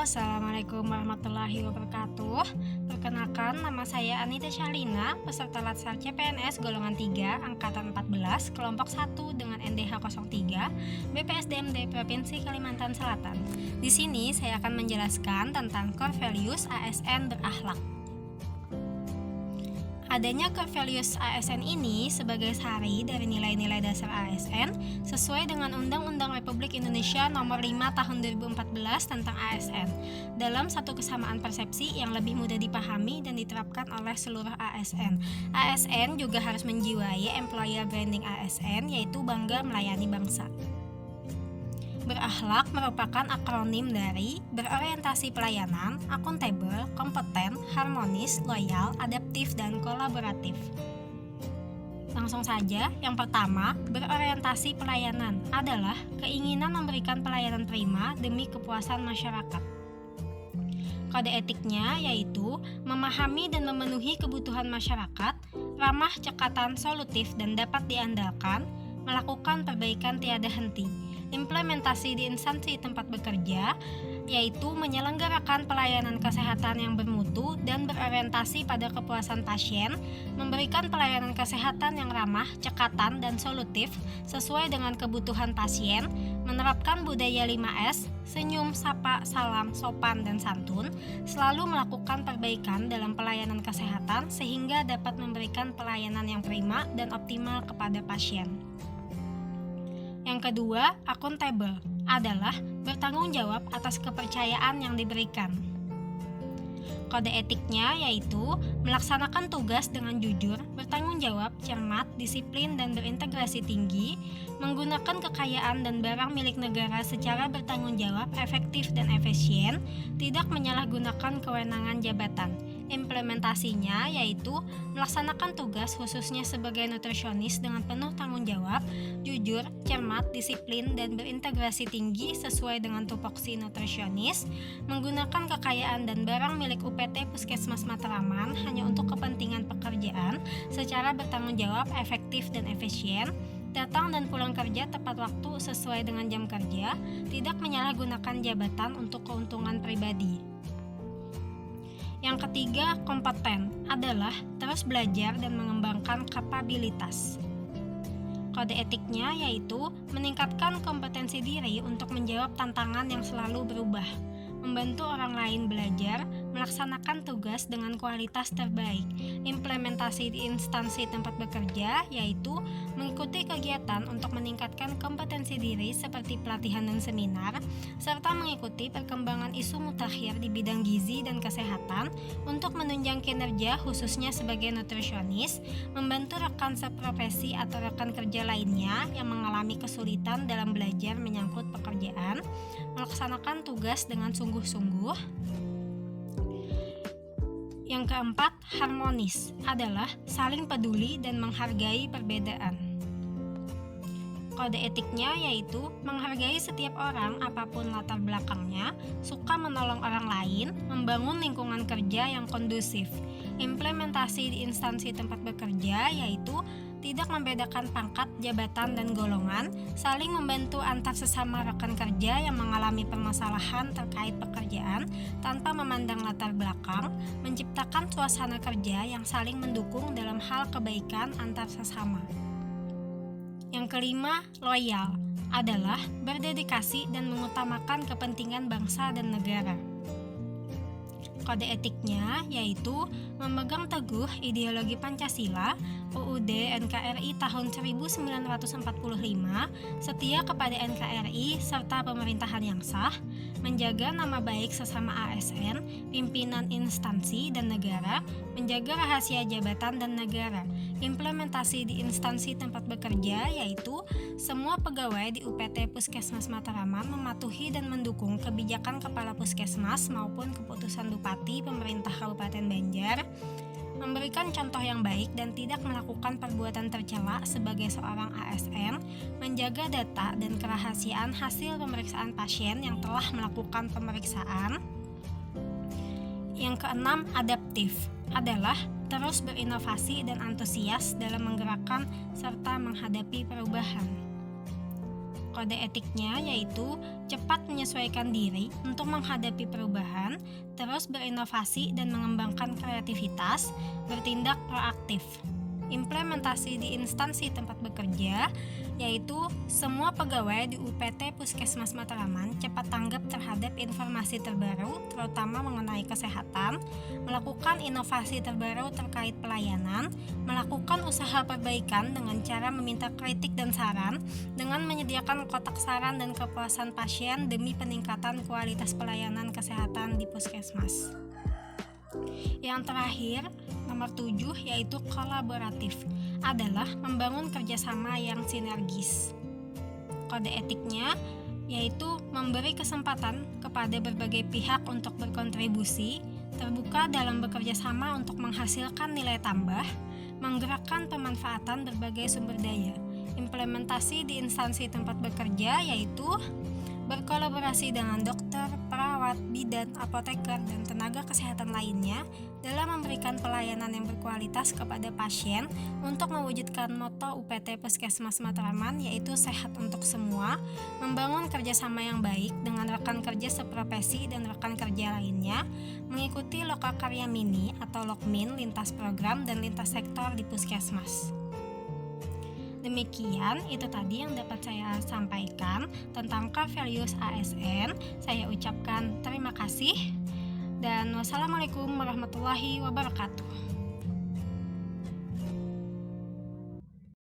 Assalamualaikum warahmatullahi wabarakatuh. Perkenalkan, nama saya Anita Syahlina, peserta Latsar CPNS golongan 3, angkatan 14, kelompok 1 dengan NDH 03, BPSDMD Provinsi Kalimantan Selatan. Di sini saya akan menjelaskan tentang core values ASN berakhlak. Adanya core values ASN ini sebagai sari dari nilai-nilai dasar ASN sesuai dengan Undang-Undang Republik Indonesia Nomor 5 Tahun 2014 tentang ASN dalam satu kesamaan persepsi yang lebih mudah dipahami dan diterapkan oleh seluruh ASN. ASN juga harus menjiwai employer branding ASN, yaitu bangga melayani bangsa. Berakhlak merupakan akronim dari berorientasi pelayanan, akuntabel, kompeten, harmonis, loyal, adaptif, dan kolaboratif. Langsung saja, yang pertama, berorientasi pelayanan adalah keinginan memberikan pelayanan prima demi kepuasan masyarakat. Kode etiknya yaitu memahami dan memenuhi kebutuhan masyarakat, ramah, cekatan, solutif, dan dapat diandalkan, melakukan perbaikan tiada henti. Implementasi di instansi tempat bekerja yaitu menyelenggarakan pelayanan kesehatan yang bermutu dan berorientasi pada kepuasan pasien, memberikan pelayanan kesehatan yang ramah, cekatan, dan solutif sesuai dengan kebutuhan pasien, menerapkan budaya 5S, senyum, sapa, salam, sopan, dan santun, selalu melakukan perbaikan dalam pelayanan kesehatan sehingga dapat memberikan pelayanan yang prima dan optimal kepada pasien. Yang kedua, akuntabel adalah bertanggung jawab atas kepercayaan yang diberikan. Kode etiknya yaitu melaksanakan tugas dengan jujur, bertanggung jawab, cermat, disiplin, dan berintegrasi tinggi, menggunakan kekayaan dan barang milik negara secara bertanggung jawab, efektif, dan efisien, tidak menyalahgunakan kewenangan jabatan. Implementasinya yaitu melaksanakan tugas khususnya sebagai nutrisionis dengan penuh tanggung jawab, jujur, cermat, disiplin, dan berintegrasi tinggi sesuai dengan tupoksi nutrisionis, menggunakan kekayaan dan barang milik UPT Puskesmas Matraman hanya untuk kepentingan pekerjaan secara bertanggung jawab, efektif, dan efisien, datang dan pulang kerja tepat waktu sesuai dengan jam kerja, tidak menyalahgunakan jabatan untuk keuntungan pribadi. Yang ketiga, kompeten adalah terus belajar dan mengembangkan kapabilitas. Kode etiknya yaitu meningkatkan kompetensi diri untuk menjawab tantangan yang selalu berubah, membantu orang lain belajar, melaksanakan tugas dengan kualitas terbaik. Implementasi di instansi tempat bekerja yaitu mengikuti kegiatan untuk meningkatkan kompetensi diri seperti pelatihan dan seminar, serta mengikuti perkembangan isu mutakhir di bidang gizi dan kesehatan untuk menunjang kinerja khususnya sebagai nutrisionis, membantu rekan seprofesi atau rekan kerja lainnya yang mengalami kesulitan dalam belajar menyangkut pekerjaan, melaksanakan tugas dengan sungguh-sungguh. Yang keempat, harmonis adalah saling peduli dan menghargai perbedaan. Kode etiknya yaitu menghargai setiap orang apapun latar belakangnya, suka menolong orang lain, membangun lingkungan kerja yang kondusif. Implementasi di instansi tempat bekerja yaitu tidak membedakan pangkat, jabatan, dan golongan, saling membantu antar sesama rekan kerja yang mengalami permasalahan terkait pekerjaan tanpa memandang latar belakang, menciptakan suasana kerja yang saling mendukung dalam hal kebaikan antar sesama. Yang kelima, loyal adalah berdedikasi dan mengutamakan kepentingan bangsa dan negara. Kode etiknya yaitu memegang teguh ideologi Pancasila, UUD NKRI tahun 1945, setia kepada NKRI serta pemerintahan yang sah, menjaga nama baik sesama ASN, pimpinan instansi dan negara, menjaga rahasia jabatan dan negara. Implementasi di instansi tempat bekerja yaitu semua pegawai di UPT Puskesmas Matraman mematuhi dan mendukung kebijakan Kepala Puskesmas maupun keputusan Bupati Pemerintah Kabupaten Banjar, memberikan contoh yang baik dan tidak melakukan perbuatan tercela sebagai seorang ASN, menjaga data dan kerahasiaan hasil pemeriksaan pasien yang telah melakukan pemeriksaan. Yang keenam, adaptif adalah terus berinovasi dan antusias dalam menggerakkan serta menghadapi perubahan. Kode etiknya yaitu cepat menyesuaikan diri untuk menghadapi perubahan, terus berinovasi dan mengembangkan kreativitas, bertindak proaktif. Implementasi di instansi tempat bekerja, yaitu semua pegawai di UPT Puskesmas Matraman cepat tanggap terhadap informasi terbaru, terutama mengenai kesehatan, melakukan inovasi terbaru terkait pelayanan, melakukan usaha perbaikan dengan cara meminta kritik dan saran, dengan menyediakan kotak saran dan kepuasan pasien demi peningkatan kualitas pelayanan kesehatan di puskesmas. Yang terakhir, nomor 7 yaitu kolaboratif, adalah membangun kerjasama yang sinergis. Kode etiknya yaitu memberi kesempatan kepada berbagai pihak untuk berkontribusi, terbuka dalam bekerja sama untuk menghasilkan nilai tambah, menggerakkan pemanfaatan berbagai sumber daya. Implementasi di instansi tempat bekerja yaitu berkolaborasi dengan dokter, perawat, bidan, apoteker, dan tenaga kesehatan lainnya dalam memberikan pelayanan yang berkualitas kepada pasien untuk mewujudkan moto UPT Puskesmas Matraman yaitu sehat untuk semua, membangun kerjasama yang baik dengan rekan kerja seprofesi dan rekan kerja lainnya, mengikuti Lokakarya Mini atau Lokmin lintas program dan lintas sektor di Puskesmas. Demikian itu tadi yang dapat saya sampaikan tentang core values ASN. Saya ucapkan terima kasih dan wassalamualaikum warahmatullahi wabarakatuh.